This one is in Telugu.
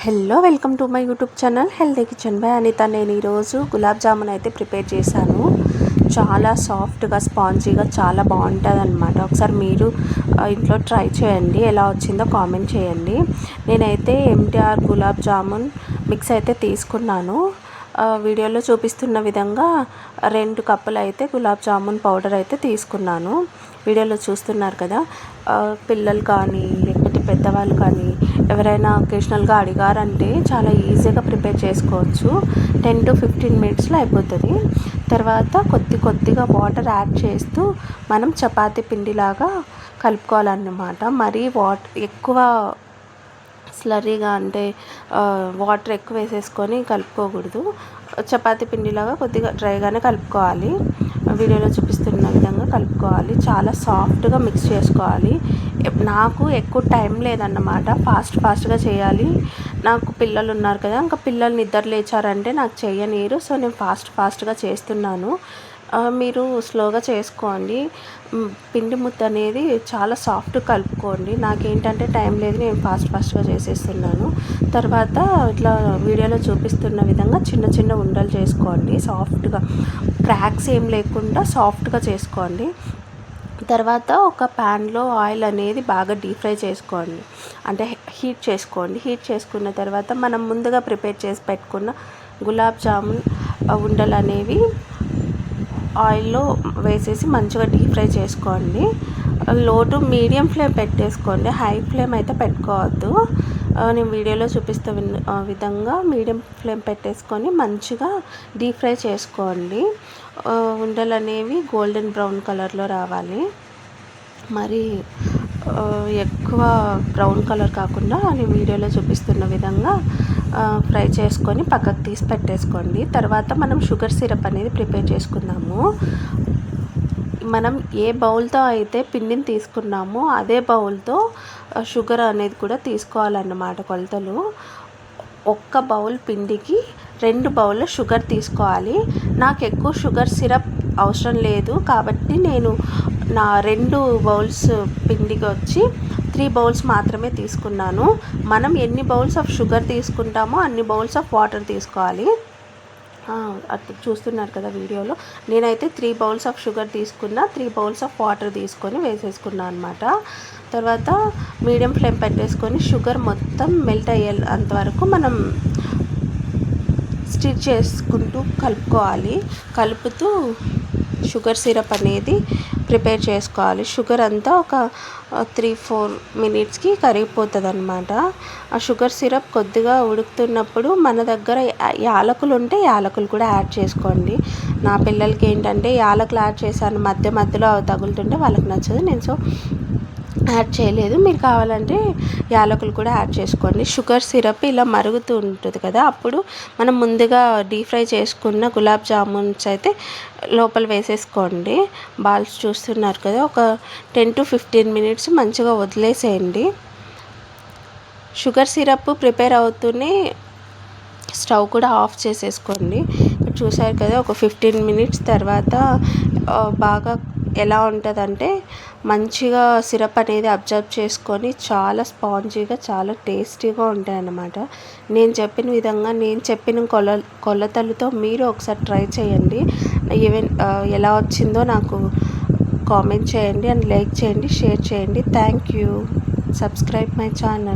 Hello welcome to my YouTube channel healthy kitchen by Anitha. నేను ఈరోజు గులాబ్ జామున్ అయితే ప్రిపేర్ చేశాను. చాలా సాఫ్ట్గా స్పాంజీగా చాలా బాగుంటుంది అనమాట. ఒకసారి మీరు ఇంట్లో ట్రై చేయండి, ఎలా వచ్చిందో కామెంట్ చేయండి. నేనైతే ఎంటీఆర్ గులాబ్ జామున్ మిక్స్ అయితే తీసుకున్నాను. వీడియోలో చూపిస్తున్న విధంగా 2 కప్పులు అయితే గులాబ్ జామున్ పౌడర్ అయితే తీసుకున్నాను. వీడియోలో చూస్తున్నారు కదా. పిల్లలు కానీ లేకపోతే పెద్దవాళ్ళు కానీ ఎవరైనా ఒకేషనల్గా అడిగారంటే చాలా ఈజీగా ప్రిపేర్ చేసుకోవచ్చు. 10 to 15 మినిట్స్లో అయిపోతుంది. తర్వాత కొద్దిగా వాటర్ యాడ్ చేస్తూ మనం చపాతీ పిండిలాగా కలుపుకోవాలన్నమాట. మరీ ఎక్కువ స్లర్రీగా అంటే వాటర్ ఎక్కువ వేసేసుకొని కలుపుకోకూడదు. చపాతీ పిండిలాగా కొద్దిగా డ్రైగానే కలుపుకోవాలి. వీడియోలో చూపిస్తున్న విధంగా కలుపుకోవాలి. చాలా సాఫ్ట్గా మిక్స్ చేసుకోవాలి. నాకు ఎక్కువ టైం లేదన్నమాట, ఫాస్ట్గా చేయాలి. నాకు పిల్లలు ఉన్నారు కదా, ఇంకా పిల్లలు నిద్ర లేచారంటే నాకు చేయనీరు. సో నేను ఫాస్ట్గా చేస్తున్నాను. మీరు స్లోగా చేసుకోండి. పిండి ముద్ద అనేది చాలా సాఫ్ట్ కలుపుకోండి. నాకేంటంటే టైం లేదు, నేను ఫాస్ట్గా చేసేస్తున్నాను. తర్వాత ఇట్లా వీడియోలో చూపిస్తున్న విధంగా చిన్న ఉండలు చేసుకోండి. సాఫ్ట్గా క్రాక్స్ ఏం లేకుండా సాఫ్ట్గా చేసుకోండి. తర్వాత ఒక ప్యాన్లో ఆయిల్ అనేది బాగా డీప్ ఫ్రై చేసుకోండి, అంటే హీట్ చేసుకోండి. హీట్ చేసుకున్న తర్వాత మనం ముందుగా ప్రిపేర్ చేసి పెట్టుకున్న గులాబ్ జామున్ ఉండలు అనేవి ఆయిల్లో వేసేసి మంచిగా డీప్ ఫ్రై చేసుకోండి. లో టు మీడియం ఫ్లేమ్ పెట్టేసుకోండి, హై ఫ్లేమ్ అయితే పెట్టుకోవద్దు. నేను వీడియోలో చూపిస్తున్న విధంగా మీడియం ఫ్లేమ్ పెట్టేసుకొని మంచిగా డీప్ ఫ్రై చేసుకోండి. ఉండలు అనేవి గోల్డెన్ బ్రౌన్ కలర్లో రావాలి. మరి ఎక్కువ బ్రౌన్ కలర్ కాకుండా నేను వీడియోలో చూపిస్తున్న విధంగా ఫ్రై చేసుకొని పక్కకు తీసి పెట్టేసుకోండి. తర్వాత మనం షుగర్ సిరప్ అనేది ప్రిపేర్ చేసుకుందాము. మనం ఏ బౌల్తో అయితే పిండిని తీసుకున్నామో అదే బౌల్తో షుగర్ అనేది కూడా తీసుకోవాలన్నమాట. కొలతలు ఒక్క బౌల్ పిండికి 2 బౌళ్ళ షుగర్ తీసుకోవాలి. నాకు ఎక్కువ షుగర్ సిరప్ అవసరం లేదు కాబట్టి నేను నా 2 బౌల్స్ పిండికి వచ్చి 3 బౌల్స్ మాత్రమే తీసుకున్నాను. మనం ఎన్ని బౌల్స్ ఆఫ్ షుగర్ తీసుకుంటామో అన్ని బౌల్స్ ఆఫ్ వాటర్ తీసుకోవాలి. అట్లా చూస్తున్నారు కదా వీడియోలో. నేనైతే 3 బౌల్స్ ఆఫ్ షుగర్ తీసుకున్నా, 3 బౌల్స్ ఆఫ్ వాటర్ తీసుకొని వేసేసుకున్నాను అనమాట. తర్వాత మీడియం ఫ్లేమ్ పెట్టేసుకొని షుగర్ మొత్తం మెల్ట్ అయ్యేంతవరకు మనం స్టిర్ చేసుకుంటూ కలుపుకోవాలి. కలుపుతూ షుగర్ సిరప్ అనేది ప్రిపేర్ చేసుకోవాలి. షుగర్ అంతా ఒక 3-4 మినిట్స్కి కరిగిపోతుంది అనమాట. ఆ షుగర్ సిరప్ కొద్దిగా ఉడుకుతున్నప్పుడు మన దగ్గర యాలకులు ఉంటే యాలకులు కూడా యాడ్ చేసుకోండి. నా పిల్లలకి ఏంటంటే యాలకులు యాడ్ చేశాను మధ్యలో తగులుతుంటే వాళ్ళకి నచ్చదు. నేను సో యాడ్ చేయలేదు. మీరు కావాలంటే యాలకులు కూడా యాడ్ చేసుకోండి. షుగర్ సిరప్ ఇలా మరుగుతూ ఉంటుంది కదా, అప్పుడు మనం ముందుగా డీప్ ఫ్రై చేసుకున్న గులాబ్ జామున్స్ అయితే లోపల వేసేసుకోండి. బాల్స్ చూస్తున్నారు కదా, ఒక 10 to 15 మినిట్స్ మంచిగా వదిలేసేయండి. షుగర్ సిరప్ ప్రిపేర్ అవుతూనే స్టవ్ కూడా ఆఫ్ చేసేసుకోండి. చూసారు కదా, ఒక 15 మినిట్స్ తర్వాత బాగా ఎలా ఉంటుందంటే మంచిగా సిరప్ అనేది అబ్జర్వ్ చేసుకొని చాలా స్పాంజీగా చాలా టేస్టీగా ఉంటాయి అన్నమాట. నేను చెప్పిన విధంగా నేను చెప్పిన కొలతలతో మీరు ఒకసారి ట్రై చేయండి. ఈవెన్ ఎలా వచ్చిందో నాకు కామెంట్ చేయండి అండ్ లైక్ చేయండి, షేర్ చేయండి. Thank you. Subscribe my channel.